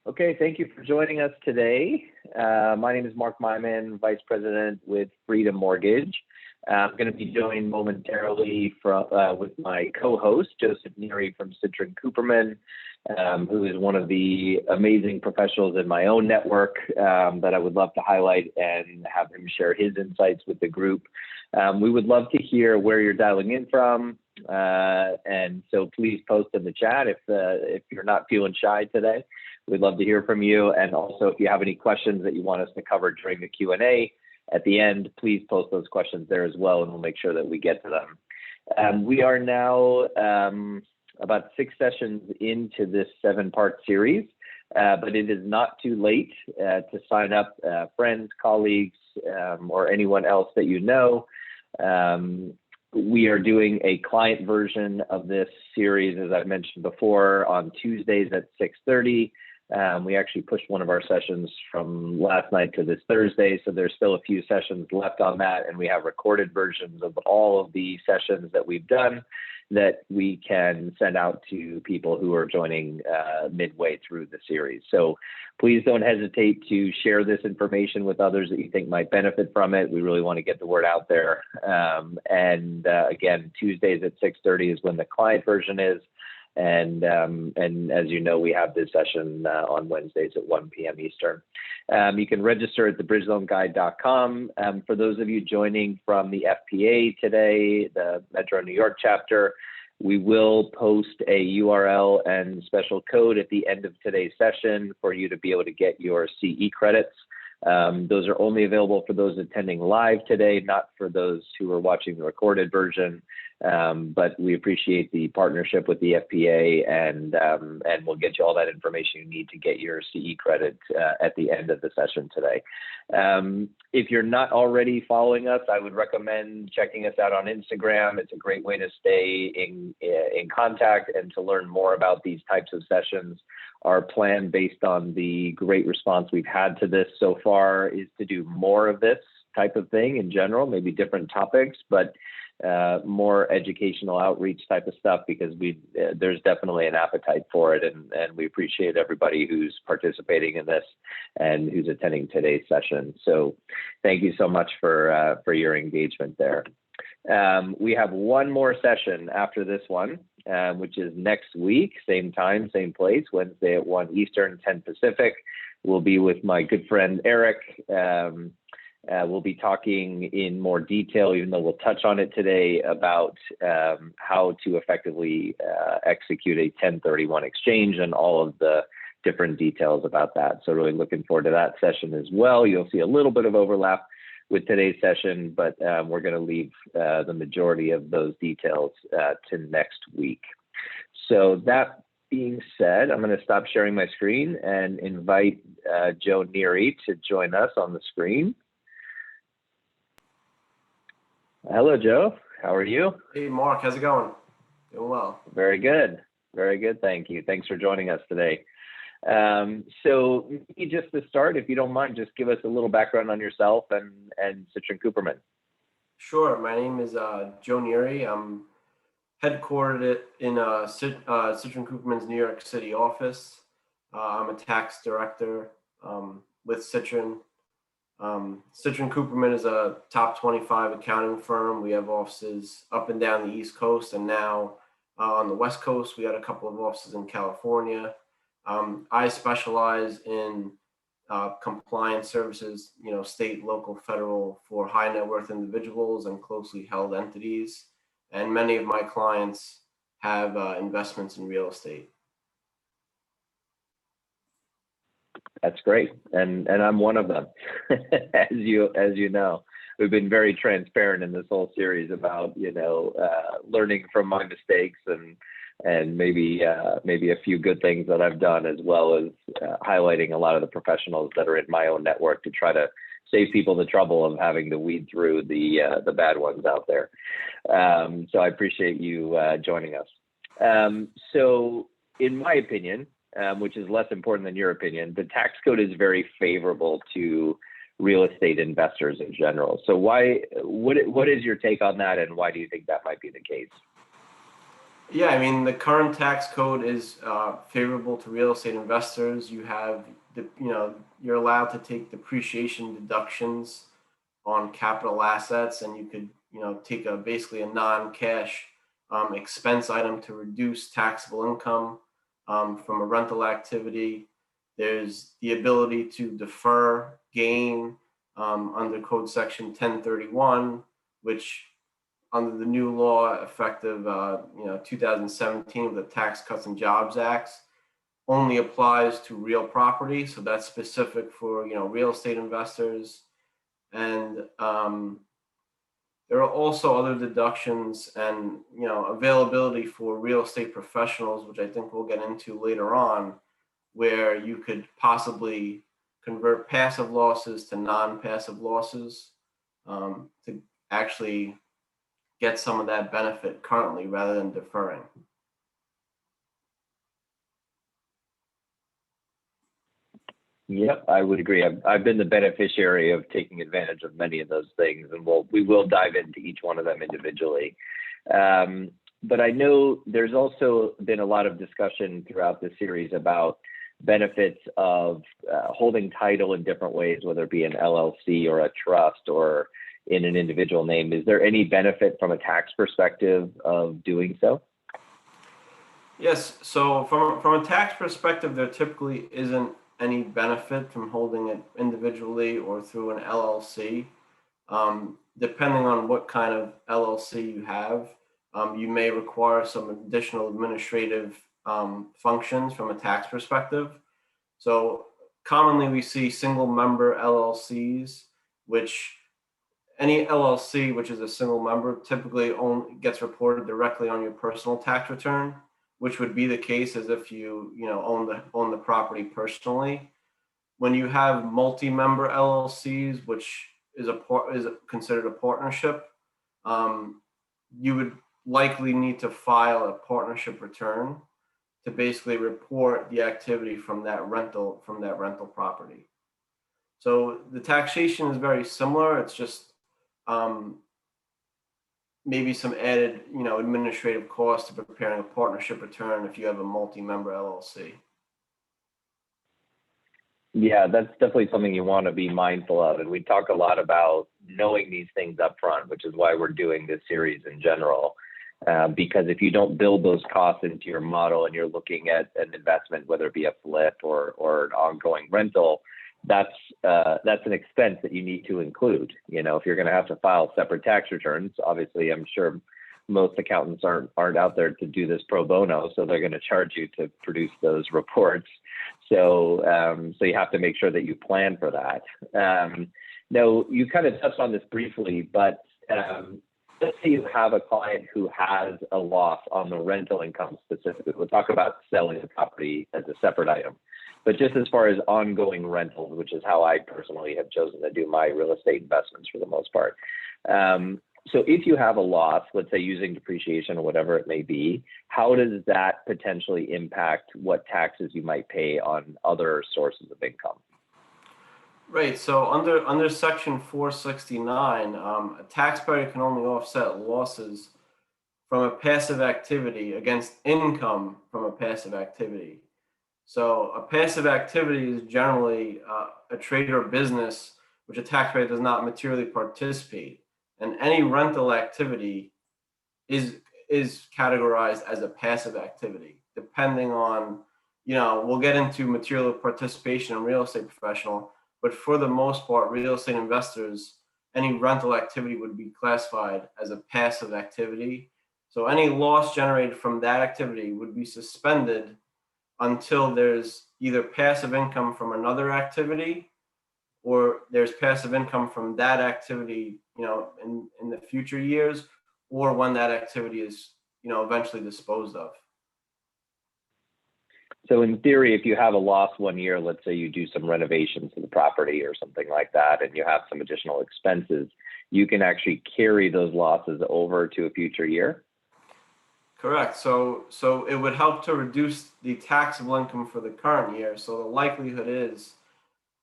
Okay, thank you for joining us today. My name is Mark Myman, Vice President with Freedom Mortgage. I'm going to be joined momentarily with my co-host, Joseph Neary from Citron Cooperman, who is one of the amazing professionals in my own network that I would love to highlight and have him share his insights with the group. We would love to hear where you're dialing in from, and so please post in the chat if you're not feeling shy today. We'd love to hear from you. And also, if you have any questions that you want us to cover during the Q&A at the end, please post those questions there as well, and we'll make sure that we get to them. We are now about 6 sessions into this 7-part series, but it is not too late to sign up friends, colleagues, or anyone else that you know. We are doing a client version of this series, as I've mentioned before, on Tuesdays at 6:30. We actually pushed one of our sessions from last night to this Thursday, so there's still a few sessions left on that, and we have recorded versions of all of the sessions that we've done that we can send out to people who are joining midway through the series. So please don't hesitate to share this information with others that you think might benefit from it. We really want to get the word out there. Again, Tuesdays at 6:30 is when the client version is. And as you know, we have this session on Wednesdays at 1 p.m. Eastern. You can register at thebridgeloanguide.com. For those of you joining from the FPA today, the Metro New York chapter, we will post a URL and special code at the end of today's session for you to be able to get your CE credits. Those are only available for those attending live today, not for those who are watching the recorded version. But we appreciate the partnership with the FPA, and we'll get you all that information you need to get your CE credit at the end of the session today. If you're not already following us, I would recommend checking us out on Instagram. It's a great way to stay in contact and to learn more about these types of sessions. Our plan, based on the great response we've had to this so far, is to do more of this type of thing in general, maybe different topics, but more educational outreach type of stuff, because there's definitely an appetite for it, and we appreciate everybody who's participating in this and who's attending today's session. So thank you so much for your engagement there. We have one more session after this one, which is next week, same time, same place, Wednesday at 1 Eastern, 10 Pacific. We'll be with my good friend Eric. We'll be talking in more detail, even though we'll touch on it today, about how to effectively execute a 1031 exchange and all of the different details about that. So really looking forward to that session as well. You'll see a little bit of overlap with today's session, but we're going to leave the majority of those details to next week. So that being said, I'm going to stop sharing my screen and invite Joe Neary to join us on the screen. Hello, Joe. How are you? Hey, Mark. How's it going? Doing well. Very good. Very good. Thank you. Thanks for joining us today. So maybe just to start, if you don't mind, just give us a little background on yourself and Citron Cooperman. Sure. My name is Joe Neary. I'm headquartered in Citron Cooperman's New York City office. I'm a tax director with Citron. Citron Cooperman is a top 25 accounting firm. We have offices up and down the East Coast, and now on the West Coast, we got a couple of offices in California. I specialize in compliance services, state, local, federal, for high net worth individuals and closely held entities. And many of my clients have investments in real estate. That's great, and I'm one of them. as you know, we've been very transparent in this whole series about learning from my mistakes and maybe a few good things that I've done, as well as highlighting a lot of the professionals that are in my own network to try to save people the trouble of having to weed through the bad ones out there. So I appreciate you joining us. So in my opinion, which is less important than your opinion, the tax code is very favorable to real estate investors in general. So what is your take on that, and why do you think that might be the case? Yeah, I mean, the current tax code is favorable to real estate investors. You have you're allowed to take depreciation deductions on capital assets, and you could, take basically a non-cash expense item to reduce taxable income from a rental activity. There's the ability to defer gain under Code Section 1031, which under the new law effective 2017 of the Tax Cuts and Jobs Acts only applies to real property. So that's specific for real estate investors. And there are also other deductions and availability for real estate professionals, which I think we'll get into later on, where you could possibly convert passive losses to non-passive losses to actually get some of that benefit currently rather than deferring. Yep, I would agree. I've been the beneficiary of taking advantage of many of those things, and we will dive into each one of them individually. But I know there's also been a lot of discussion throughout the series about benefits of holding title in different ways, whether it be an LLC or a trust or in an individual name. Is there any benefit from a tax perspective of doing so? Yes, so from a tax perspective, there typically isn't any benefit from holding it individually or through an LLC. Depending on what kind of LLC you have, you may require some additional administrative functions from a tax perspective. So commonly we see single member LLCs, which any LLC, which is a single member, typically only gets reported directly on your personal tax return, which would be the case as if you own the property personally. When you have multi-member LLCs, which is considered a partnership, um, you would likely need to file a partnership return to basically report the activity from that rental property. So the taxation is very similar. It's just um, maybe some added, administrative cost to preparing a partnership return if you have a multi-member LLC. Yeah, that's definitely something you want to be mindful of. And we talk a lot about knowing these things up front, which is why we're doing this series in general. Because if you don't build those costs into your model and you're looking at an investment, whether it be a flip or an ongoing rental, that's an expense that you need to include. If you're going to have to file separate tax returns, obviously, I'm sure most accountants aren't out there to do this pro bono, so they're going to charge you to produce those reports. So you have to make sure that you plan for that. Now, you kind of touched on this briefly, but let's say you have a client who has a loss on the rental income specifically. We'll talk about selling the property as a separate item. But just as far as ongoing rentals, which is how I personally have chosen to do my real estate investments for the most part. So if you have a loss, let's say using depreciation or whatever it may be, how does that potentially impact what taxes you might pay on other sources of income? Right. So under Section 469, a taxpayer can only offset losses from a passive activity against income from a passive activity. So a passive activity is generally a trade or business which a taxpayer does not materially participate, and any rental activity is is categorized as a passive activity, depending on, we'll get into material participation in real estate professional, but for the most part, real estate investors, any rental activity would be classified as a passive activity. So any loss generated from that activity would be suspended until there's either passive income from another activity or there's passive income from that activity, in the future years, or when that activity is, eventually disposed of. So in theory, if you have a loss one year, let's say you do some renovations to the property or something like that, and you have some additional expenses, you can actually carry those losses over to a future year. Correct. So it would help to reduce the taxable income for the current year. So the likelihood is,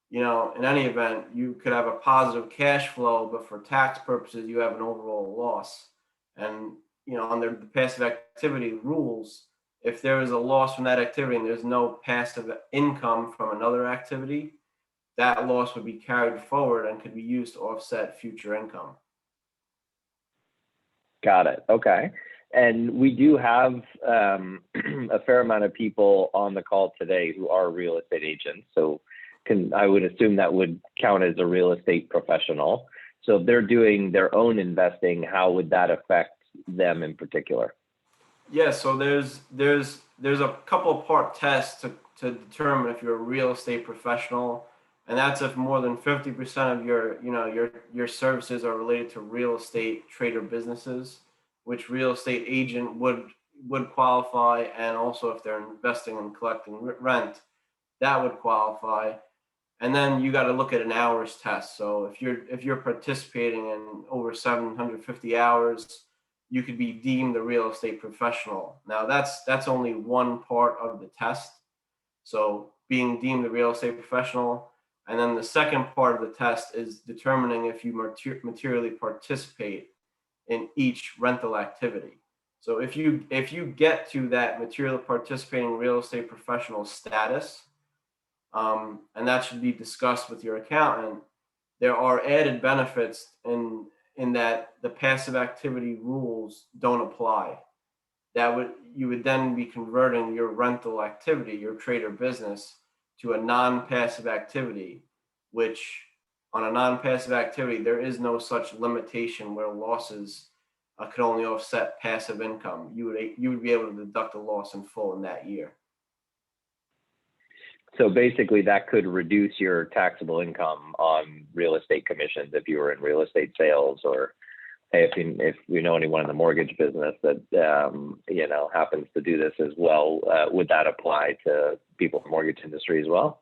in any event, you could have a positive cash flow, but for tax purposes, you have an overall loss. And under the passive activity rules, if there is a loss from that activity and there's no passive income from another activity, that loss would be carried forward and could be used to offset future income. Got it. Okay. And we do have a fair amount of people on the call today who are real estate agents. So I would assume that would count as a real estate professional. So if they're doing their own investing, how would that affect them in particular? Yeah, so there's a couple of part tests to determine if you're a real estate professional, and that's if more than 50% of your services are related to real estate trader businesses, which real estate agent would qualify, and also if they're investing and collecting rent, that would qualify. And then you got to look at an hours test. So if you're participating in over 750 hours, you could be deemed a real estate professional. Now that's only one part of the test. So being deemed a real estate professional, and then the second part of the test is determining if you materially participate in each rental activity. So if you get to that material participating real estate professional status, and that should be discussed with your accountant, there are added benefits in that the passive activity rules don't apply. You would then be converting your rental activity, your trader business, to a non-passive activity, which on a non-passive activity, there is no such limitation where losses could only offset passive income. You would be able to deduct a loss in full in that year. So basically that could reduce your taxable income on real estate commissions if you were in real estate sales, or if you know anyone in the mortgage business that happens to do this as well. Would that apply to people in the mortgage industry as well?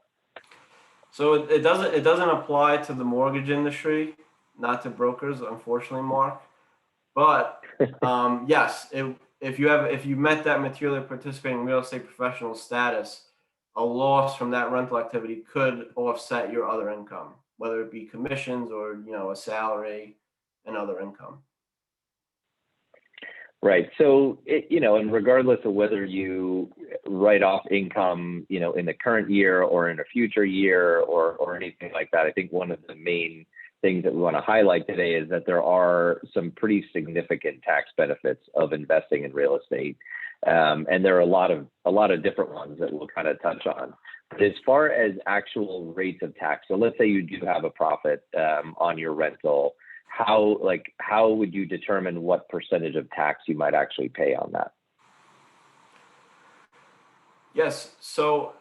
So it doesn't apply to the mortgage industry, not to brokers, unfortunately, Mark. But yes, if you met that materially participating real estate professional status, a loss from that rental activity could offset your other income, whether it be commissions or a salary and other income. Right. So and regardless of whether you write off income, in the current year or in a future year or anything like that, I think one of the main things that we want to highlight today is that there are some pretty significant tax benefits of investing in real estate. And there are a lot of different ones that we'll kind of touch on. But as far as actual rates of tax, so let's say you do have a profit on your rental, how would you determine what percentage of tax you might actually pay on that? Yes, so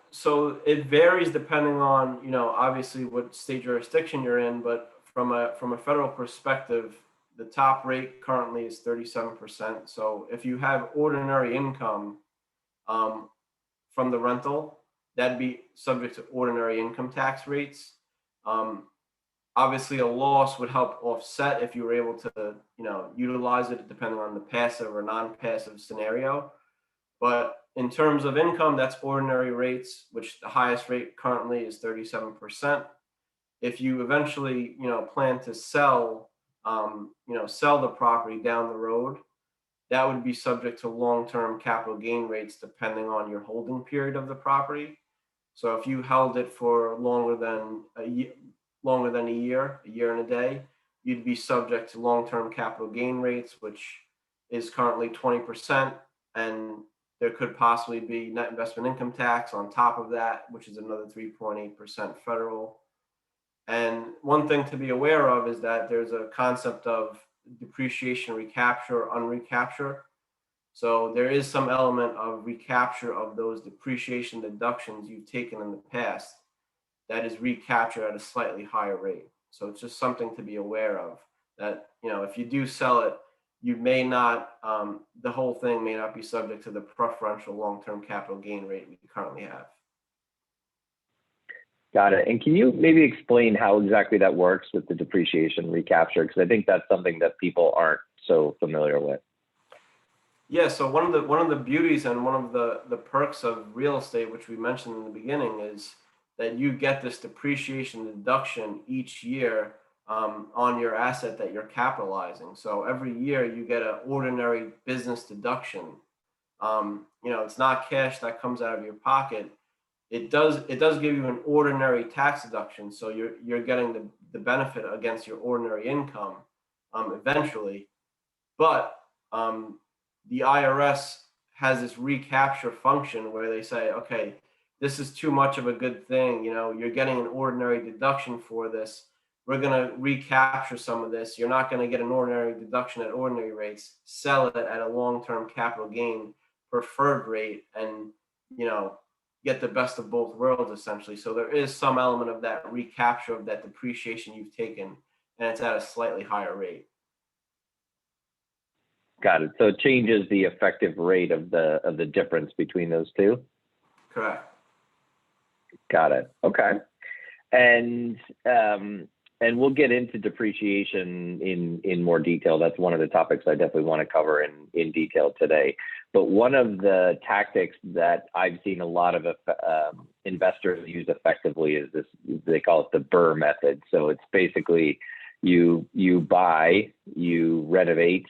it varies depending on obviously what state jurisdiction you're in, but from a federal perspective, the top rate currently is 37%. So if you have ordinary income from the rental, that'd be subject to ordinary income tax rates. Obviously, a loss would help offset if you were able to, utilize it depending on the passive or non-passive scenario. But in terms of income, that's ordinary rates, which the highest rate currently is 37%. If you eventually, plan to sell the property down the road, that would be subject to long-term capital gain rates depending on your holding period of the property. So if you held it for longer than a year and a day, you'd be subject to long-term capital gain rates, which is currently 20%, and there could possibly be net investment income tax on top of that, which is another 3.8% federal. And one thing to be aware of is that there's a concept of depreciation recapture or unrecapture. So there is some element of recapture of those depreciation deductions you've taken in the past that is recaptured at a slightly higher rate. So it's just something to be aware of, that if you do sell it, you may not, the whole thing may not be subject to the preferential long-term capital gain rate we currently have. Got it. And can you maybe explain how exactly that works with the depreciation recapture? Because I think that's something that people aren't so familiar with. Yeah, so one of the beauties and one of the perks of real estate, which we mentioned in the beginning, is that you get this depreciation deduction each year on your asset that you're capitalizing. So every year you get an ordinary business deduction. It's not cash that comes out of your pocket. It does give you an ordinary tax deduction, so you're getting the benefit against your ordinary income eventually. But the IRS has this recapture function where they say, okay, this is too much of a good thing. You're getting an ordinary deduction for this. We're going to recapture some of this. You're not going to get an ordinary deduction at ordinary rates. Sell it at a long-term capital gain preferred rate, and get the best of both worlds essentially. So there is some element of that recapture of that depreciation you've taken, and it's at a slightly higher rate. Got it. So it changes the effective rate of the difference between those two. Correct. Got it. Okay. And we'll get into depreciation in more detail. That's one of the topics I definitely want to cover in detail today. But one of the tactics that I've seen a lot of investors use effectively is this, they call it the BRRRR method. So it's basically you buy, you renovate,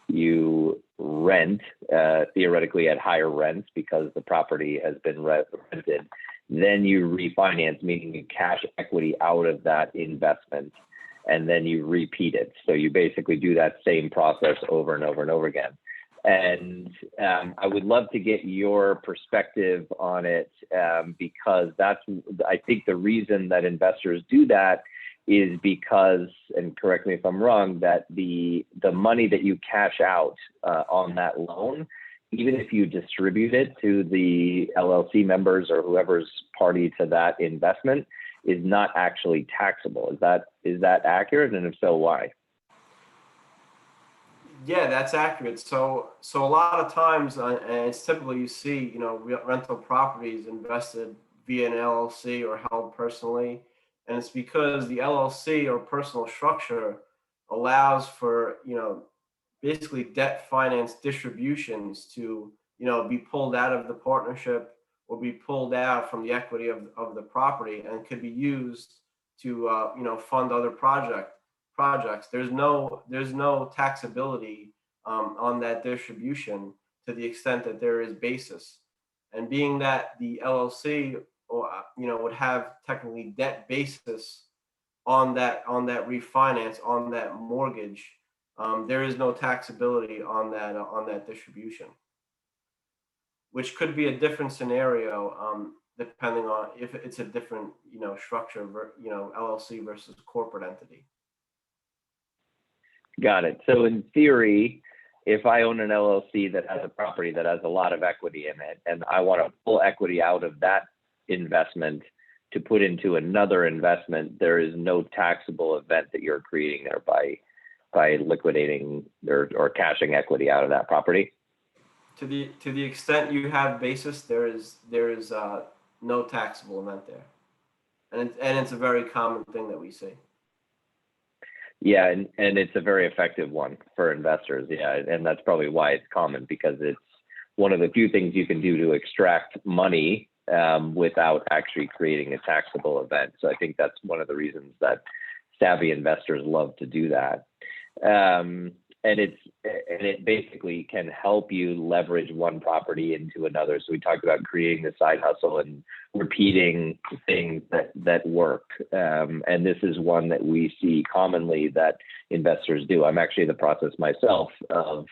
you rent, theoretically at higher rents because the property has been rented. Then you refinance, meaning you cash equity out of that investment, and then you repeat it. So you basically do that same process over and over and over again. And I would love to get your perspective on it, because I think the reason that investors do that is because, and correct me if I'm wrong, that the money that you cash out on that loan, even if you distribute it to the LLC members or whoever's party to that investment, is not actually taxable. Is that accurate? And if so, why? Yeah, that's accurate. So a lot of times, and it's typically you see, rental properties invested via an LLC or held personally, and it's because the LLC or personal structure allows for, basically debt finance distributions to, be pulled out of the partnership or be pulled out from the equity of the property, and could be used to, fund other projects. There's no taxability on that distribution to the extent that there is basis. And being that the LLC or would have technically debt basis on that refinance, on that mortgage, there is no taxability on that distribution, which could be a different scenario depending on if it's a different structure, LLC versus corporate entity. Got it. So in theory, if I own an LLC that has a property that has a lot of equity in it, and I want to pull equity out of that investment to put into another investment, there is no taxable event that you're creating there by liquidating or cashing equity out of that property. To the extent you have basis, there is no taxable event there, and it's a very common thing that we see. Yeah, and it's a very effective one for investors. Yeah, and that's probably why it's common, because it's one of the few things you can do to extract money without actually creating a taxable event. So I think that's one of the reasons that savvy investors love to do that. And it basically can help you leverage one property into another. So we talked about creating the side hustle and repeating things that work. And this is one that we see commonly that investors do. I'm actually in the process myself of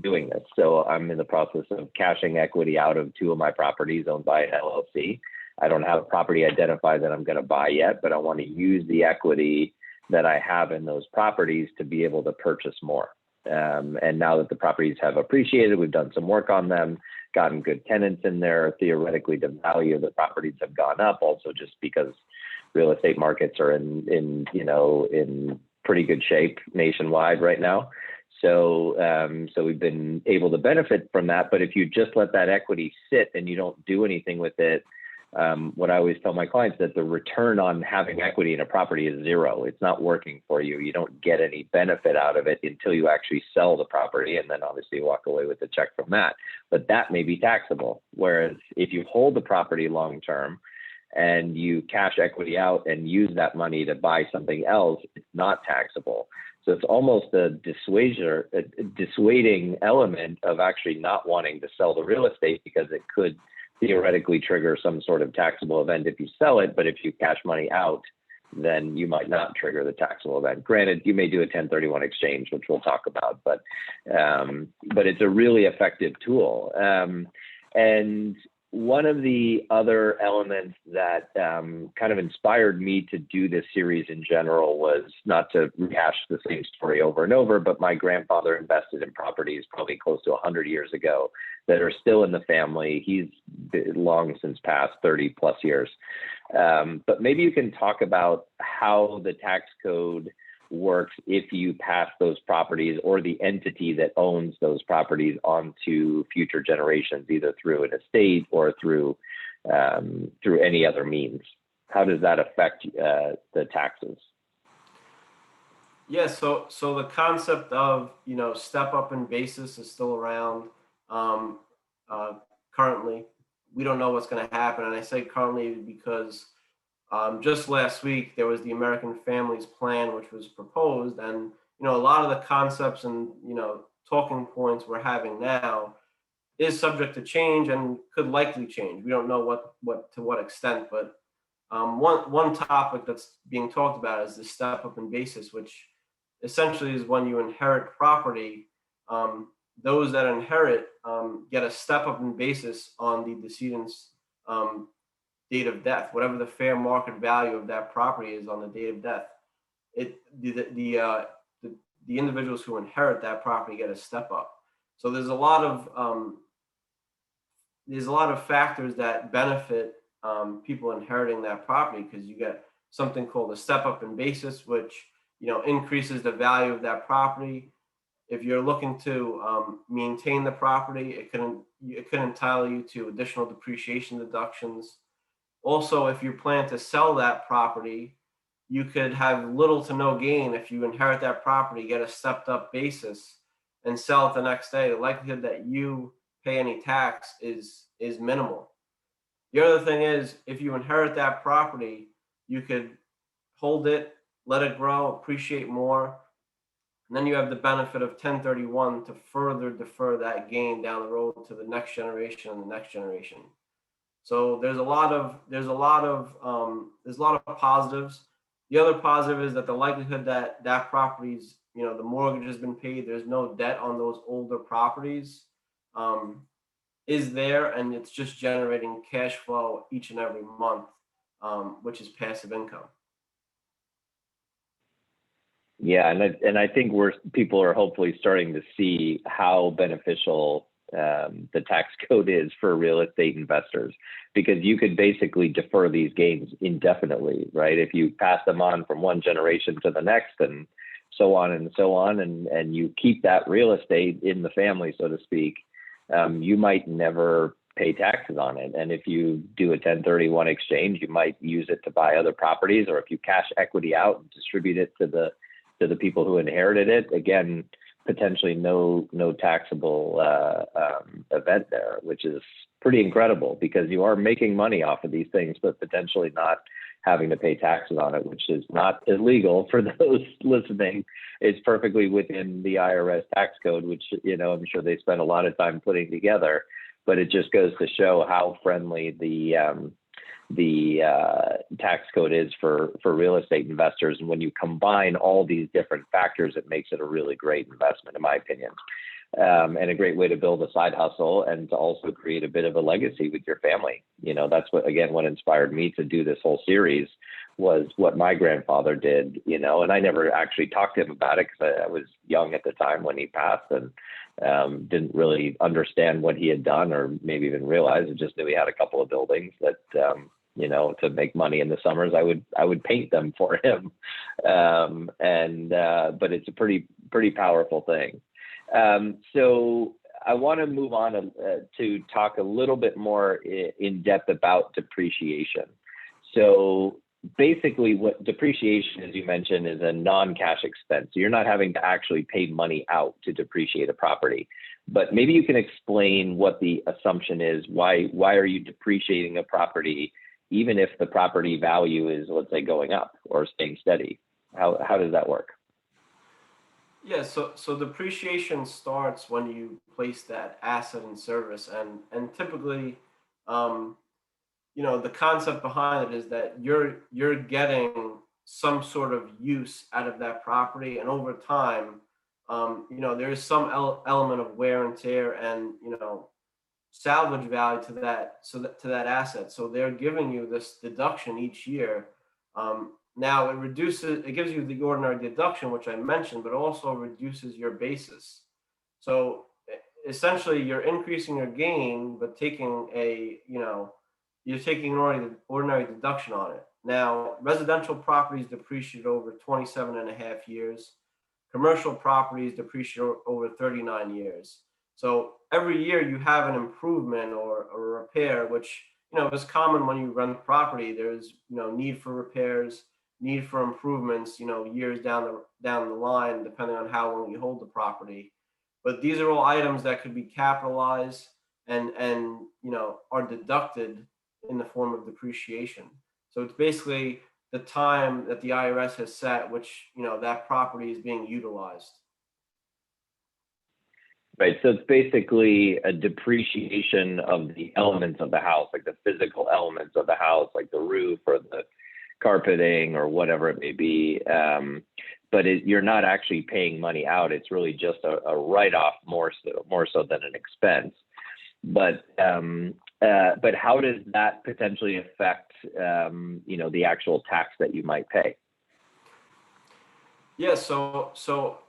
doing this. So I'm in the process of cashing equity out of two of my properties owned by an LLC. I don't have a property identified that I'm going to buy yet, but I want to use the equity that I have in those properties to be able to purchase more. And now that the properties have appreciated, we've done some work on them, gotten good tenants in there. Theoretically, the value of the properties have gone up, also just because real estate markets are in pretty good shape nationwide right now. So we've been able to benefit from that. But if you just let that equity sit and you don't do anything with it, what I always tell my clients that the return on having equity in a property is zero. It's not working for you. You don't get any benefit out of it until you actually sell the property, and then obviously walk away with a check from that. But that may be taxable. Whereas if you hold the property long term, and you cash equity out and use that money to buy something else, it's not taxable. So it's almost a dissuading element of actually not wanting to sell the real estate, because it could theoretically trigger some sort of taxable event if you sell it. But if you cash money out, then you might not trigger the taxable event. Granted, you may do a 1031 exchange, which we'll talk about, but it's a really effective tool. And one of the other elements that kind of inspired me to do this series in general was, not to rehash the same story over and over, but my grandfather invested in properties probably close to 100 years ago that are still in the family. He's long since passed, 30 plus years. But maybe you can talk about how the tax code works if you pass those properties, or the entity that owns those properties, onto future generations, either through an estate or through any other means. How does that affect the taxes? Yeah, so the concept of, step up in basis is still around. Currently, we don't know what's going to happen, and I say currently because just last week there was the American Families Plan, which was proposed, and a lot of the concepts and talking points we're having now is subject to change and could likely change. We don't know what to what extent, but one topic that's being talked about is the step up in basis, which essentially is when you inherit property. Those that inherit get a step up in basis on the decedent's date of death, whatever the fair market value of that property is on the date of death. The individuals who inherit that property get a step up. So there's a lot of factors that benefit people inheriting that property, because you get something called a step up in basis, which increases the value of that property. If you're looking to maintain the property, it can entitle you to additional depreciation deductions. Also, if you plan to sell that property, you could have little to no gain if you inherit that property, get a stepped up basis, and sell it the next day. The likelihood that you pay any tax is minimal. The other thing is, if you inherit that property, you could hold it, let it grow, appreciate more, and then you have the benefit of 1031 to further defer that gain down the road to the next generation and the next generation. So there's a lot of positives. The other positive is that the likelihood that property's, the mortgage has been paid, there's no debt on those older properties, is there, and it's just generating cash flow each and every month, which is passive income. Yeah, and I think people are hopefully starting to see how beneficial the tax code is for real estate investors, because you could basically defer these gains indefinitely, right? If you pass them on from one generation to the next, and so on and so on, and you keep that real estate in the family, so to speak, you might never pay taxes on it. And if you do a 1031 exchange, you might use it to buy other properties, or if you cash equity out and distribute it to the people who inherited it, again, potentially no taxable event there, which is pretty incredible, because you are making money off of these things, but potentially not having to pay taxes on it, which is not illegal for those listening. It's perfectly within the IRS tax code, which, I'm sure they spend a lot of time putting together, but it just goes to show how friendly the tax code is for real estate investors. And when you combine all these different factors, it makes it a really great investment, in my opinion, and a great way to build a side hustle and to also create a bit of a legacy with your family. That's what inspired me to do this whole series was what my grandfather did, and I never actually talked to him about it because I was young at the time when he passed, and didn't really understand what he had done, or maybe even realize. I just knew he had a couple of buildings that, to make money in the summers, I would paint them for him. But it's a pretty powerful thing. So I want to move on to talk a little bit more in depth about depreciation. So basically what depreciation, as you mentioned, is a non-cash expense. So you're not having to actually pay money out to depreciate a property. But maybe you can explain what the assumption is. Why are you depreciating a property even if the property value is, let's say, going up or staying steady? How does that work? Yeah, so depreciation starts when you place that asset in service, and typically, um, the concept behind it is that you're getting some sort of use out of that property, and over time, there is some element of wear and tear, and salvage value to that asset. So they're giving you this deduction each year. Now it gives you the ordinary deduction, which I mentioned, but also reduces your basis. So essentially, you're increasing your gain, but you're taking an ordinary deduction on it. Now, residential properties depreciate over 27 and a half years. Commercial properties depreciate over 39 years. So every year you have an improvement or a repair, which is common when you rent property. There's need for repairs, need for improvements, years down the line, depending on how long you hold the property. But these are all items that could be capitalized and are deducted in the form of depreciation. So it's basically the time that the IRS has set, which that property is being utilized. Right. So it's basically a depreciation of the elements of the house, like the physical elements of the house, like the roof or the carpeting or whatever it may be. But you're not actually paying money out. It's really just a write-off more so than an expense. But how does that potentially affect the actual tax that you might pay? Yeah. So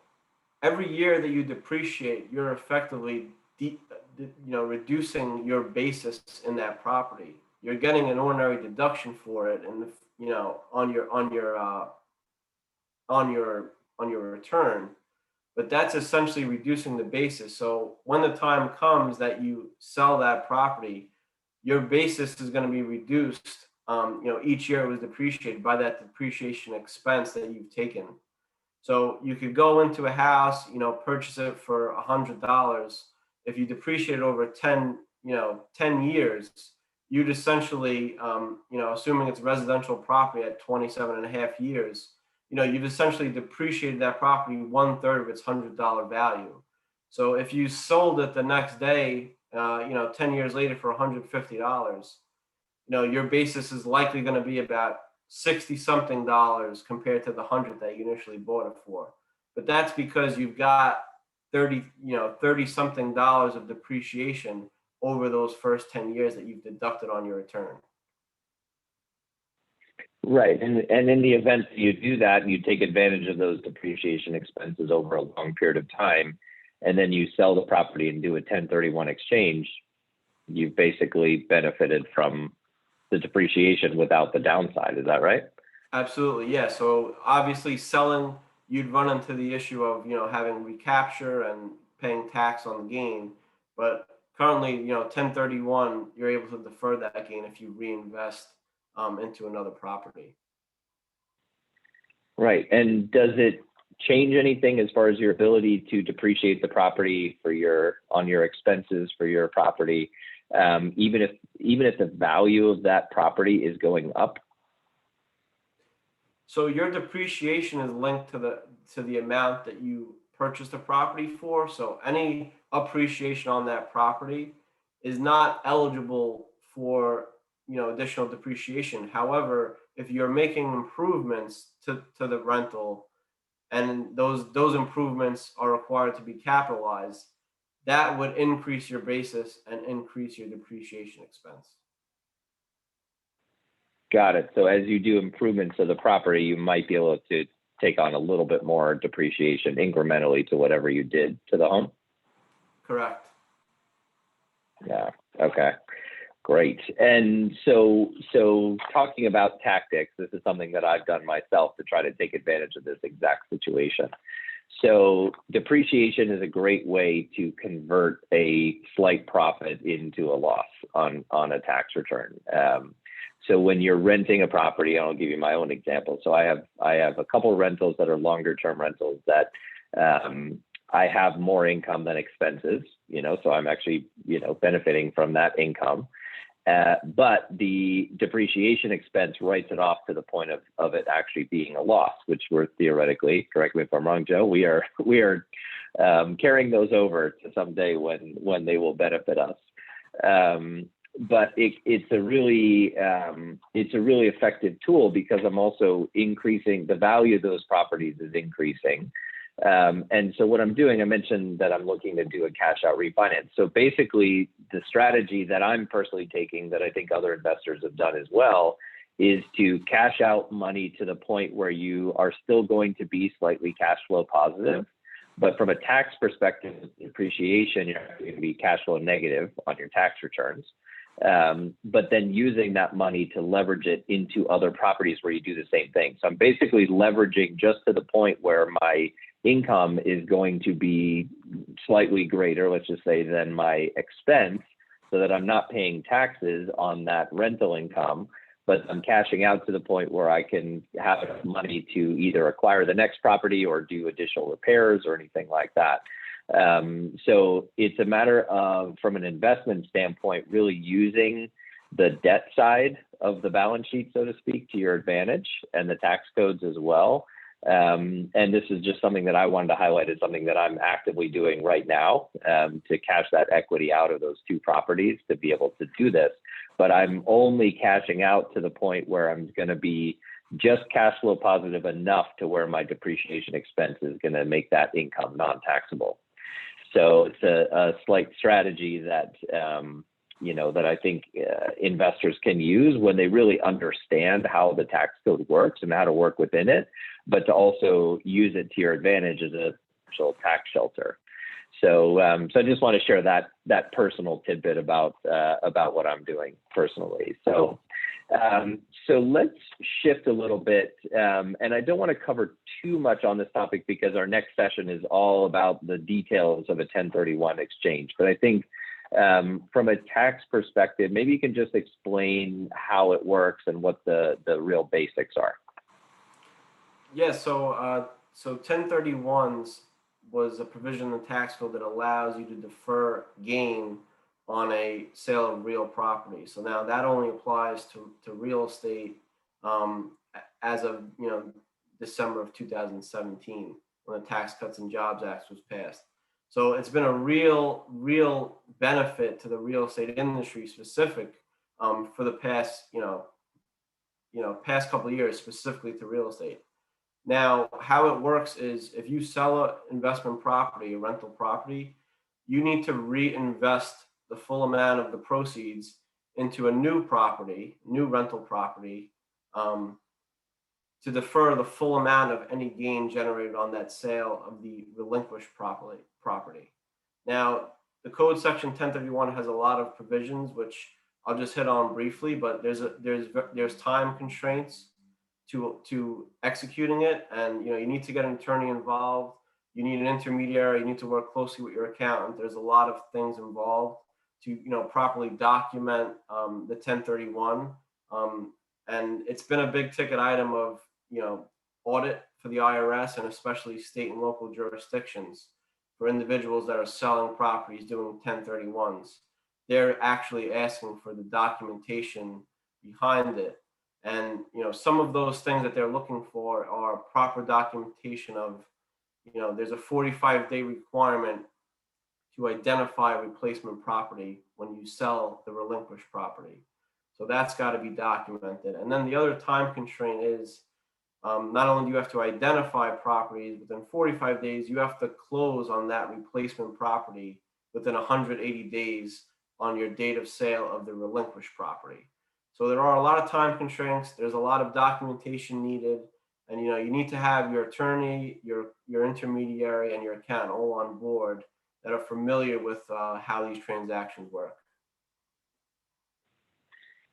every year that you depreciate, you're effectively reducing your basis in that property. You're getting an ordinary deduction for it, and on your return, but that's essentially reducing the basis. So when the time comes that you sell that property, your basis is going to be reduced. Each year it was depreciated by that depreciation expense that you've taken. So you could go into a house, purchase it for $100. If you depreciate it over 10 years, you'd essentially, assuming it's residential property at 27 and a half years, you've essentially depreciated that property 1/3 of its $100 value. So if you sold it the next day, 10 years later for $150, your basis is likely going to be about 60 something dollars compared to the 100 that you initially bought it for. But that's because you've got 30 something dollars of depreciation over those first 10 years that you've deducted on your return. Right. And in the event that you do that, you take advantage of those depreciation expenses over a long period of time, and then you sell the property and do a 1031 exchange, you've basically benefited from the depreciation without the downside. Is that right? Absolutely, yeah. So obviously selling, you'd run into the issue of, having recapture and paying tax on the gain. But currently, 1031, you're able to defer that gain if you reinvest into another property. Right. And does it change anything as far as your ability to depreciate the property on your expenses for your property, even if the value of that property is going up? So your depreciation is linked to the amount that you purchased the property for. So any appreciation on that property is not eligible for additional depreciation. However, if you're making improvements to the rental, and those improvements are required to be capitalized, that would increase your basis and increase your depreciation expense. Got it. So as you do improvements to the property, you might be able to take on a little bit more depreciation incrementally to whatever you did to the home. Correct. Yeah. Okay. Great. And so talking about tactics, this is something that I've done myself to try to take advantage of this exact situation. So depreciation is a great way to convert a slight profit into a loss on a tax return. So when you're renting a property, I'll give you my own example. So I have a couple of rentals that are longer term rentals that I have more income than expenses, so I'm actually, benefiting from that income. But the depreciation expense writes it off to the point of it actually being a loss, which we're theoretically, correct me if I'm wrong, Joe, we are carrying those over to someday when they will benefit us. But it's a really effective tool because I'm also increasing the value of those properties is increasing. And so what I'm doing, I mentioned that I'm looking to do a cash out refinance. So basically the strategy that I'm personally taking that I think other investors have done as well is to cash out money to the point where you are still going to be slightly cash flow positive. But from a tax perspective, depreciation, you're going to be cash flow negative on your tax returns. But then using that money to leverage it into other properties where you do the same thing. So I'm basically leveraging just to the point where my income is going to be slightly greater, let's just say, than my expense, so that I'm not paying taxes on that rental income, but I'm cashing out to the point where I can have enough money to either acquire the next property or do additional repairs or anything like that. So it's a matter of, from an investment standpoint, really using the debt side of the balance sheet, so to speak, to your advantage, and the tax codes as well. And this is just something that I wanted to highlight as something that I'm actively doing right now, to cash that equity out of those two properties to be able to do this. But I'm only cashing out to the point where I'm going to be just cash flow positive enough to where my depreciation expense is going to make that income non-taxable. So it's a slight strategy that, that I think investors can use when they really understand how the tax code works and how to work within it, but to also use it to your advantage as a potential tax shelter. So I just want to share that personal tidbit about what I'm doing personally. So let's shift a little bit, and I don't want to cover too much on this topic because our next session is all about the details of a 1031 exchange. But I think from a tax perspective, maybe you can just explain how it works and what the real basics are. Yeah, so 1031s was a provision in the tax code that allows you to defer gain on a sale of real property. So now that only applies to real estate as of December of 2017, when the Tax Cuts and Jobs Act was passed. So it's been a real benefit to the real estate industry specific for the past past couple of years, specifically to real estate. Now, how it works is if you sell an investment property, a rental property, you need to reinvest the full amount of the proceeds into a new rental property, to defer the full amount of any gain generated on that sale of the relinquished property. Now, the code section 1031 has a lot of provisions, which I'll just hit on briefly, but there's time constraints to executing it, and you need to get an attorney involved. You need an intermediary. You need to work closely with your accountant. There's a lot of things involved to properly document the 1031, and it's been a big ticket item of audit for the IRS, and especially state and local jurisdictions for individuals that are selling properties doing 1031s. They're actually asking for the documentation behind it. And some of those things that they're looking for are proper documentation of, there's a 45-day requirement to identify replacement property when you sell the relinquished property. So that's got to be documented. And then the other time constraint is not only do you have to identify properties within 45 days, you have to close on that replacement property within 180 days on your date of sale of the relinquished property. So there are a lot of time constraints. There's a lot of documentation needed, and you need to have your attorney, your intermediary, and your accountant all on board that are familiar with how these transactions work.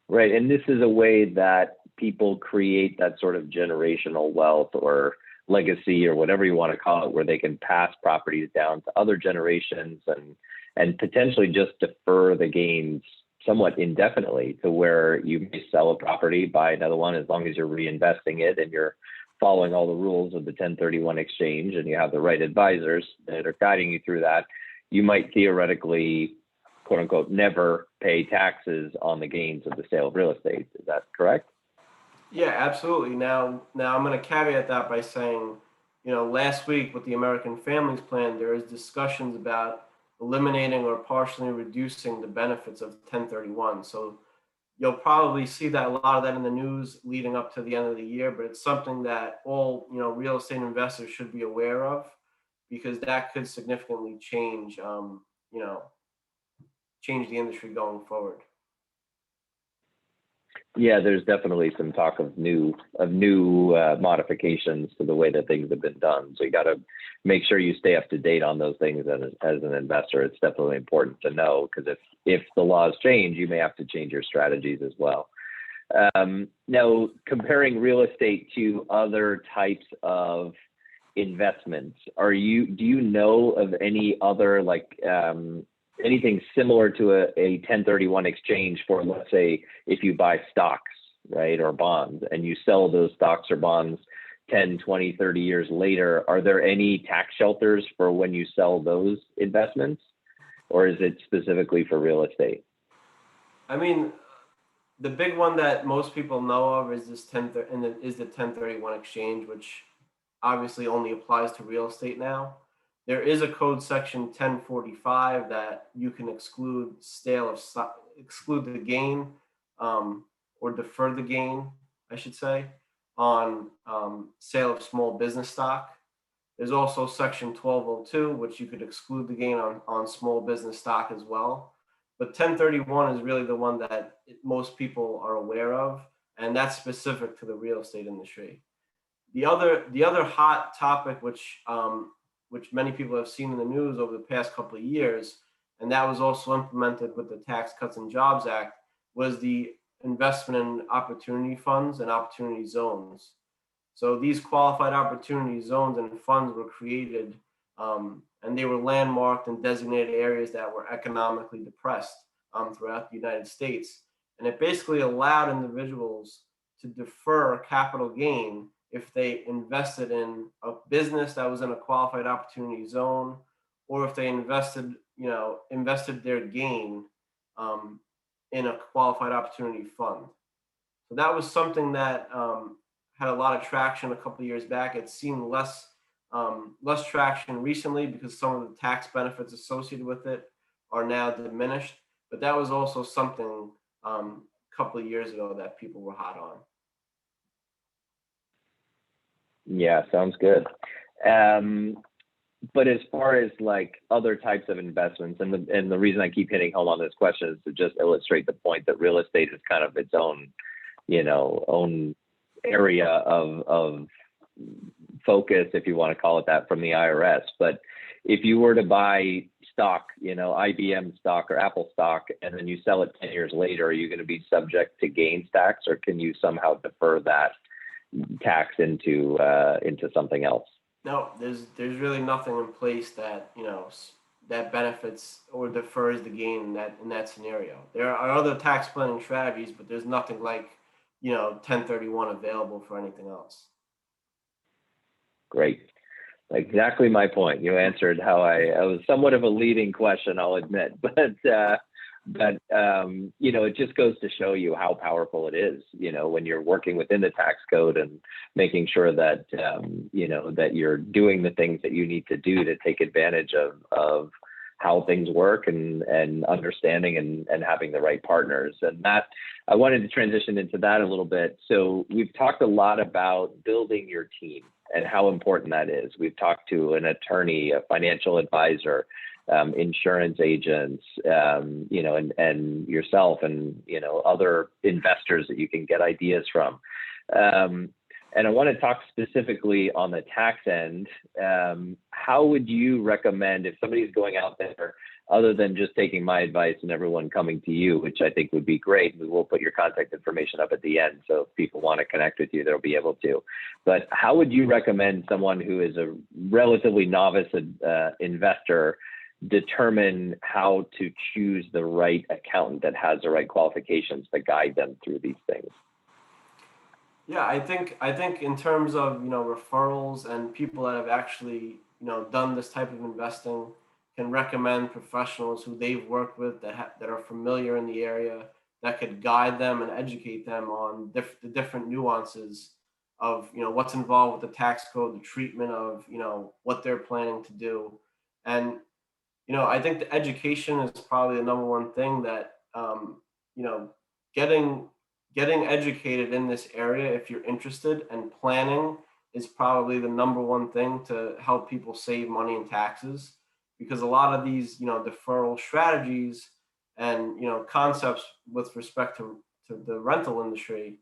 Right, and this is a way that people create that sort of generational wealth or legacy or whatever you want to call it, where they can pass properties down to other generations and potentially just defer the gains somewhat indefinitely, to where you may sell a property, buy another one, as long as you're reinvesting it and you're following all the rules of the 1031 exchange and you have the right advisors that are guiding you through that. You might theoretically quote unquote, never pay taxes on the gains of the sale of real estate. Is that correct? Yeah, absolutely. Now I'm going to caveat that by saying, last week with the American Families Plan, there is discussions about eliminating or partially reducing the benefits of 1031. So you'll probably see that a lot of that in the news leading up to the end of the year, but it's something that all, real estate investors should be aware of, because that could significantly change, change the industry going forward. Yeah, there's definitely some talk of new modifications to the way that things have been done. So you got to make sure you stay up to date on those things as an investor. It's definitely important to know, because if the laws change, you may have to change your strategies as well. Now, comparing real estate to other types of investments, do you know of any other, like, anything similar to a 1031 exchange for, let's say, if you buy stocks, right, or bonds, and you sell those stocks or bonds 10, 20, 30 years later? Are there any tax shelters for when you sell those investments, or is it specifically for real estate? I mean, the big one that most people know of is the 1031 exchange, which obviously only applies to real estate now. There is a code section 1045 that you can exclude exclude the gain, or defer the gain, I should say, on sale of small business stock. There's also section 1202, which you could exclude the gain on small business stock as well. But 1031 is really the one that most people are aware of, and that's specific to the real estate industry. The other hot topic, which many people have seen in the news over the past couple of years, and that was also implemented with the Tax Cuts and Jobs Act, was the investment in opportunity funds and opportunity zones. So these qualified opportunity zones and funds were created, and they were landmarked and designated areas that were economically depressed throughout the United States. And it basically allowed individuals to defer capital gain if they invested in a business that was in a qualified opportunity zone, or if they invested their gain in a qualified opportunity fund. So that was something that had a lot of traction a couple of years back. It's seen less traction recently because some of the tax benefits associated with it are now diminished. But that was also something a couple of years ago that people were hot on. Yeah, sounds good. But as far as like other types of investments, and the reason I keep hitting home on this question is to just illustrate the point that real estate is kind of its own, own area of focus, if you want to call it that, from the IRS. But if you were to buy stock, IBM stock or Apple stock, and then you sell it 10 years later, are you going to be subject to gains tax, or can you somehow defer that tax into something else? No, there's really nothing in place that that benefits or defers the gain in that scenario. There are other tax planning strategies, but there's nothing like 1031 available for anything else. Great. Exactly my point. You answered how I was somewhat of a leading question, I'll admit, but it just goes to show you how powerful it is, when you're working within the tax code and making sure that, that you're doing the things that you need to do to take advantage of how things work, and understanding and having the right partners. And that, I wanted to transition into that a little bit. So we've talked a lot about building your team and how important that is. We've talked to an attorney, a financial advisor, insurance agents, and yourself, and other investors that you can get ideas from. And I want to talk specifically on the tax end. How would you recommend, if somebody's going out there, other than just taking my advice and everyone coming to you, which I think would be great? We will put your contact information up at the end, so if people want to connect with you, they'll be able to. But how would you recommend someone who is a relatively novice investor determine how to choose the right accountant that has the right qualifications to guide them through these things? Yeah, I think in terms of referrals and people that have actually done this type of investing can recommend professionals who they've worked with that are familiar in the area, that could guide them and educate them on the different nuances of what's involved with the tax code, the treatment of what they're planning to do. And I think the education is probably the number one thing that you know getting educated in this area, if you're interested, and planning is probably the number one thing to help people save money in taxes, because a lot of these deferral strategies and concepts with respect to the rental industry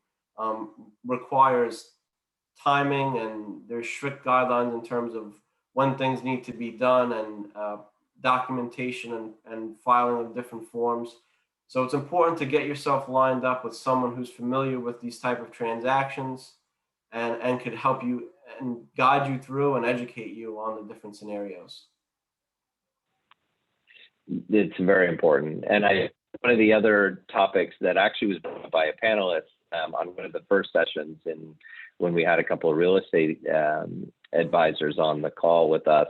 requires timing, and there's strict guidelines in terms of when things need to be done, and documentation and filing of different forms. So it's important to get yourself lined up with someone who's familiar with these type of transactions, and could help you and guide you through and educate you on the different scenarios. It's very important. And one of the other topics that actually was brought up by a panelist on one of the first sessions, when we had a couple of real estate advisors on the call with us,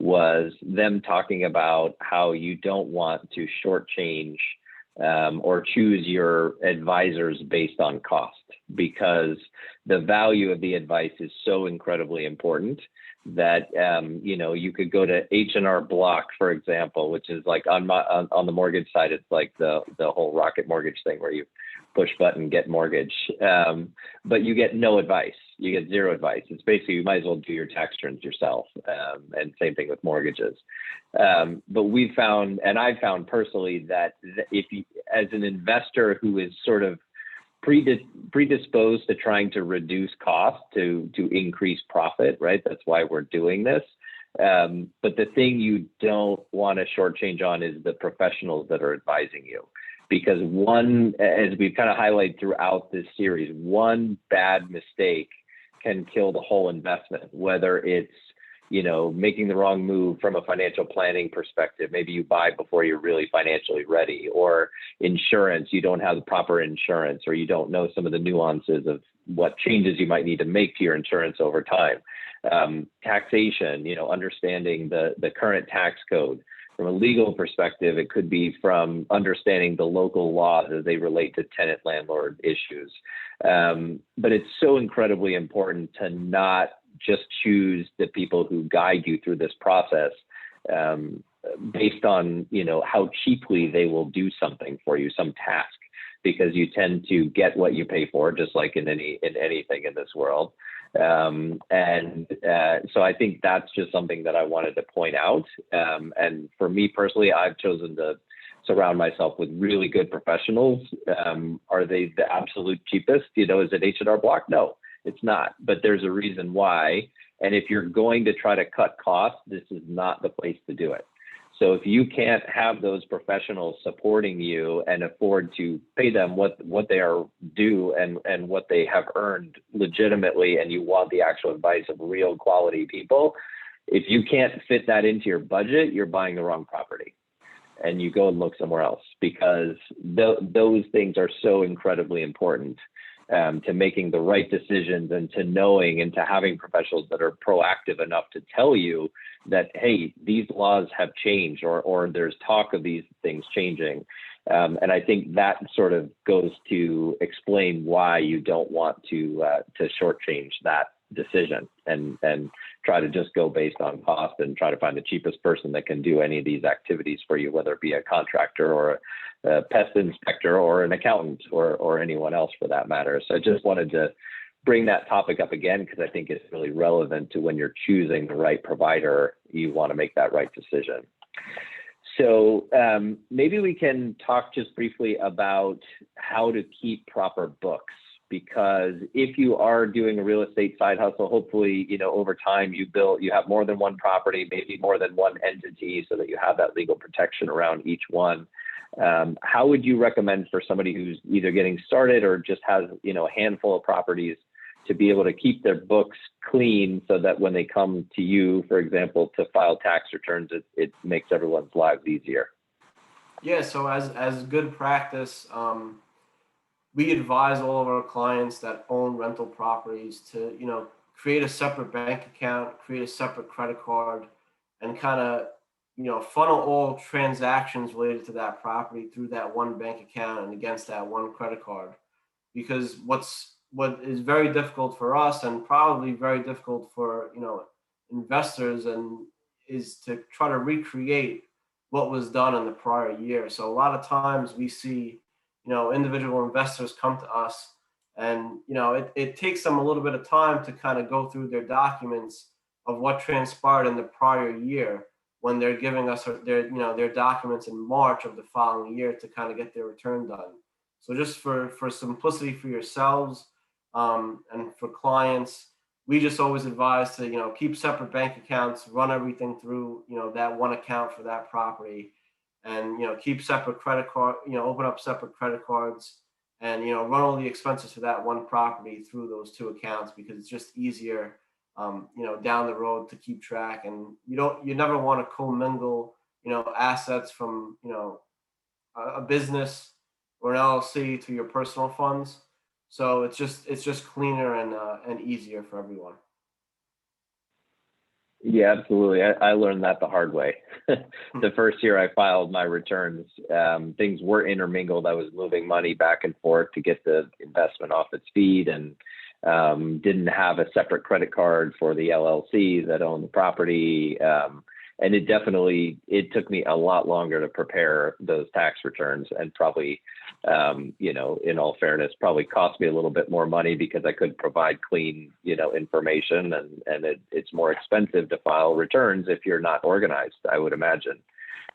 was them talking about how you don't want to shortchange or choose your advisors based on cost, because the value of the advice is so incredibly important that you could go to H&R Block, for example, which is like on the mortgage side, it's like the whole Rocket Mortgage thing where you push button, get mortgage, but you get no advice. You get zero advice. It's basically, you might as well do your tax returns yourself. And same thing with mortgages. But we found, and I found personally, that if you, as an investor who is sort of predisposed to trying to reduce cost to increase profit, right? That's why we're doing this. But the thing you don't want to shortchange on is the professionals that are advising you. Because one, as we've kind of highlighted throughout this series, one bad mistake can kill the whole investment, whether it's, making the wrong move from a financial planning perspective. Maybe you buy before you're really financially ready, or insurance, you don't have the proper insurance, or you don't know some of the nuances of what changes you might need to make to your insurance over time. Taxation, understanding the current tax code. From a legal perspective, it could be from understanding the local laws as they relate to tenant-landlord issues. But it's so incredibly important to not just choose the people who guide you through this process based on, how cheaply they will do something for you, some task, because you tend to get what you pay for, just like in anything in this world. So I think that's just something that I wanted to point out. And for me personally, I've chosen to surround myself with really good professionals. Are they the absolute cheapest? Is it H&R Block? No, it's not. But there's a reason why. And if you're going to try to cut costs, this is not the place to do it. So if you can't have those professionals supporting you and afford to pay them what they are due and what they have earned legitimately, and you want the actual advice of real quality people, if you can't fit that into your budget, you're buying the wrong property, and you go and look somewhere else, because those things are so incredibly important to making the right decisions, and to knowing and to having professionals that are proactive enough to tell you that, hey, these laws have changed, or there's talk of these things changing. And I think that sort of goes to explain why you don't want to shortchange that decision and try to just go based on cost and try to find the cheapest person that can do any of these activities for you, whether it be a contractor or a pest inspector or an accountant or anyone else for that matter. So I just wanted to bring that topic up again, because I think it's really relevant to when you're choosing the right provider, you want to make that right decision. So maybe we can talk just briefly about how to keep proper books, because if you are doing a real estate side hustle, hopefully, over time you have more than one property, maybe more than one entity, so that you have that legal protection around each one. How would you recommend for somebody who's either getting started or just has, a handful of properties, to be able to keep their books clean, so that when they come to you, for example, to file tax returns, it makes everyone's lives easier? Yeah, so as good practice, we advise all of our clients that own rental properties to, create a separate bank account, create a separate credit card, and kind of, funnel all transactions related to that property through that one bank account and against that one credit card. Because what is very difficult for us, and probably very difficult for investors, and is to try to recreate what was done in the prior year. So a lot of times we see individual investors come to us, and it takes them a little bit of time to kind of go through their documents of what transpired in the prior year, when they're giving us their documents in March of the following year to kind of get their return done. So just for simplicity for yourselves, and for clients, we just always advise to keep separate bank accounts, run everything through that one account for that property, and keep separate credit card, open up separate credit cards, and run all the expenses for that one property through those two accounts, because it's just easier down the road to keep track. And you never want to commingle assets from a business or an LLC to your personal funds. So it's just cleaner and easier for everyone. Yeah, absolutely. I learned that the hard way. The first year I filed my returns, things were intermingled. I was moving money back and forth to get the investment off its feet, and didn't have a separate credit card for the LLC that owned the property. And it took me a lot longer to prepare those tax returns, and probably, in all fairness, probably cost me a little bit more money because I couldn't provide clean, information, and it's more expensive to file returns if you're not organized, I would imagine.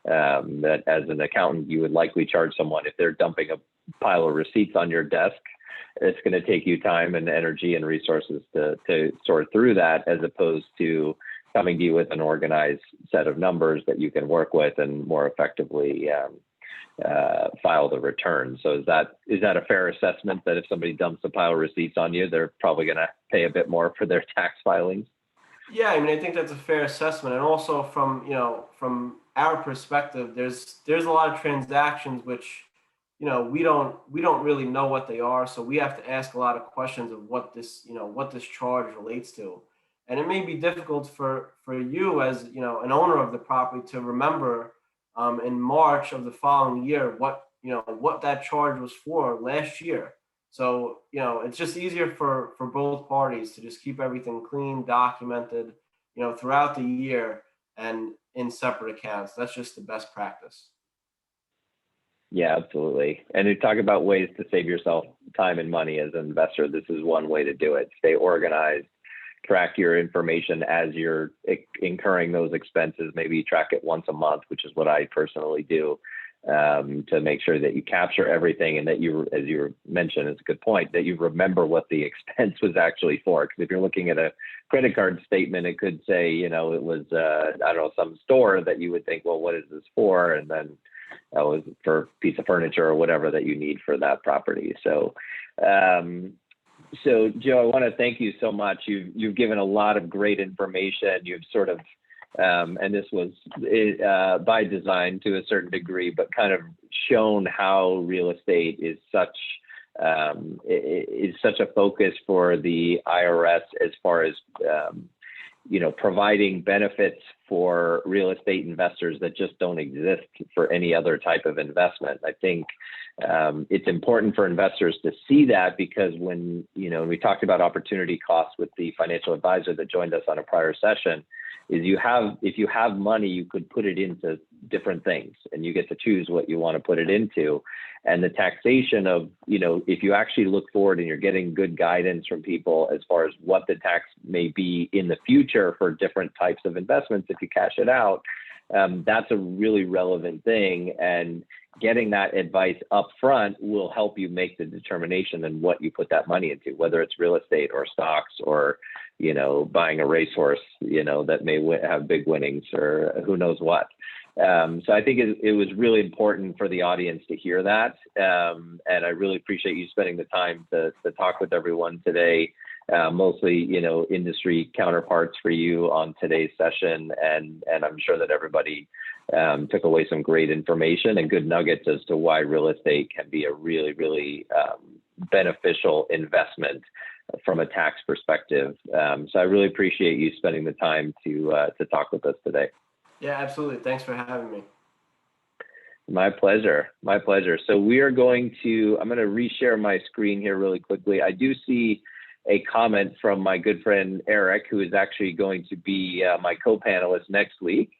That as an accountant, you would likely charge someone if they're dumping a pile of receipts on your desk. It's going to take you time and energy and resources to sort through that, as opposed to coming to you with an organized set of numbers that you can work with and more effectively file the return. So is that a fair assessment, that if somebody dumps a pile of receipts on you, they're probably going to pay a bit more for their tax filings? Yeah, I mean, I think that's a fair assessment. And also from our perspective, there's a lot of transactions which we don't really know what they are, so we have to ask a lot of questions of what this charge relates to. And it may be difficult for you as an owner of the property to remember in March of the following year what that charge was for last year. So it's just easier for both parties to just keep everything clean, documented throughout the year, and in separate accounts. That's just the best practice. Yeah, absolutely. And you talk about ways to save yourself time and money as an investor. This is one way to do it. Stay organized, track your information as you're incurring those expenses. Maybe track it once a month, which is what I personally do, to make sure that you capture everything, and that as you mentioned, it's a good point, that you remember what the expense was actually for. Because if you're looking at a credit card statement, it could say, it was, some store that you would think, well, what is this for? And then that was for a piece of furniture or whatever that you need for that property. So, Joe, I want to thank you so much. You've given a lot of great information. You've sort of, and this was by design to a certain degree, but kind of shown how real estate is such a focus for the IRS, as far as providing benefits for real estate investors that just don't exist for any other type of investment. I think it's important for investors to see that, because when, we talked about opportunity costs with the financial advisor that joined us on a prior session, is if you have money, you could put it into different things, and you get to choose what you want to put it into. And the taxation of, if you actually look forward and you're getting good guidance from people as far as what the tax may be in the future for different types of investments, if you cash it out, that's a really relevant thing. And getting that advice up front will help you make the determination in what you put that money into, whether it's real estate or stocks or, buying a racehorse, that may have big winnings, or who knows what. So I think it was really important for the audience to hear that. And I really appreciate you spending the time to talk with everyone today, mostly, industry counterparts for you on today's session. And I'm sure that everybody took away some great information and good nuggets as to why real estate can be a really, really beneficial investment from a tax perspective. So I really appreciate you spending the time to talk with us today. Yeah, absolutely. Thanks for having me. My pleasure. My pleasure. So I'm going to reshare my screen here really quickly. I do see a comment from my good friend Eric, who is actually going to be my co-panelist next week.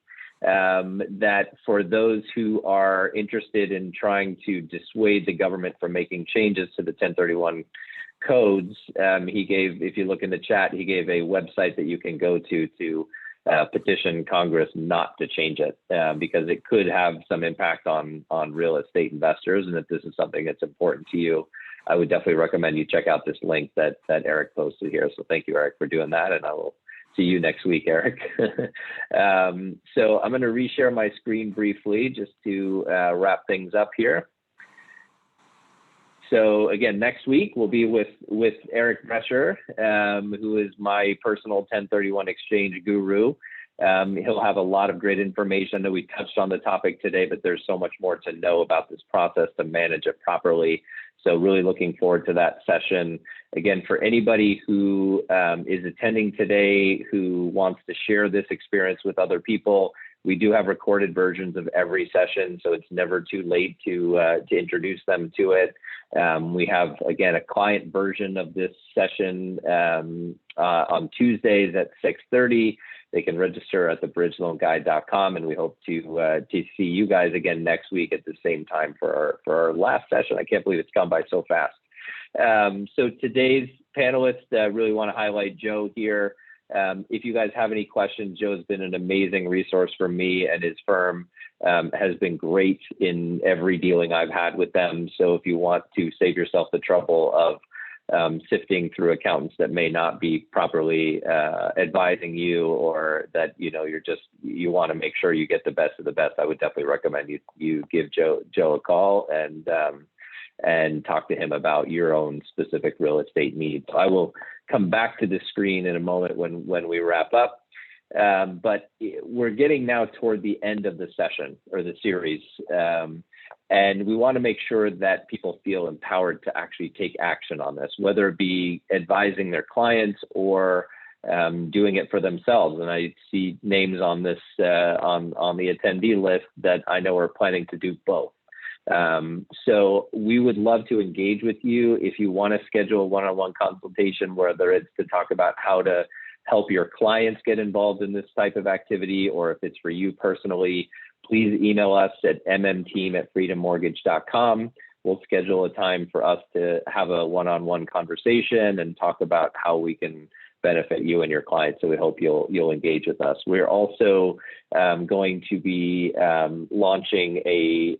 That for those who are interested in trying to dissuade the government from making changes to the 1031 codes, he gave, if you look in the chat, he gave a website that you can go to petition Congress not to change it, because it could have some impact on real estate investors. And if this is something that's important to you, I would definitely recommend you check out this link that Eric posted here. So thank you, Eric, for doing that. And I will see you next week, Eric. So I'm going to reshare my screen briefly just to wrap things up here. So again, next week we'll be with Eric Drescher, who is my personal 1031 exchange guru. He'll have a lot of great information. I know we touched on the topic today, but there's so much more to know about this process to manage it properly. So really looking forward to that session. Again, for anybody who is attending today, who wants to share this experience with other people, we do have recorded versions of every session, so it's never too late to introduce them to it. We have, again, a client version of this session on Tuesdays at 6:30. They can register at thebridgeloanguide.com, and we hope to see you guys again next week at the same time for our last session. I can't believe it's gone by so fast. So today's panelists, really want to highlight Joe here. If you guys have any questions, Joe's been an amazing resource for me, and his firm has been great in every dealing I've had with them. So if you want to save yourself the trouble of sifting through accountants that may not be properly advising you, or that you want to make sure you get the best of the best, I would definitely recommend you give Joe a call and talk to him about your own specific real estate needs. I will come back to the screen in a moment when we wrap up. But we're getting now toward the end of the session or the series. And we want to make sure that people feel empowered to actually take action on this, whether it be advising their clients or doing it for themselves. And I see names on this on the attendee list that I know are planning to do both. So we would love to engage with you. If you want to schedule a one-on-one consultation, whether it's to talk about how to help your clients get involved in this type of activity, or if it's for you personally, please email us at mmteam@freedommortgage.com. We'll schedule a time for us to have a one-on-one conversation and talk about how we can benefit you and your clients. So we hope you'll engage with us. We're also going to be launching a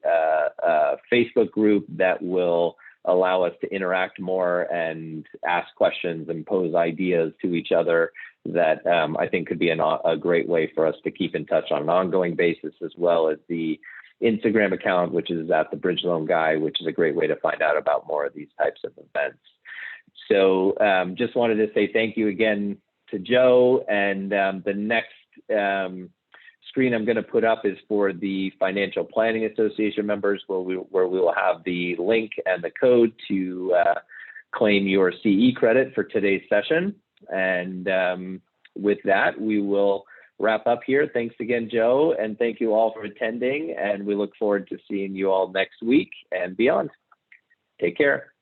Facebook group that will allow us to interact more and ask questions and pose ideas to each other that I think could be a great way for us to keep in touch on an ongoing basis, as well as the Instagram account, which is at the Bridge Loan Guy, which is a great way to find out about more of these types of events. So just wanted to say thank you again to Joe. And the next screen I'm going to put up is for the Financial Planning Association members, where we will have the link and the code to claim your CE credit for today's session. And with that, we will wrap up here. Thanks again, Joe, and thank you all for attending. And we look forward to seeing you all next week and beyond. Take care.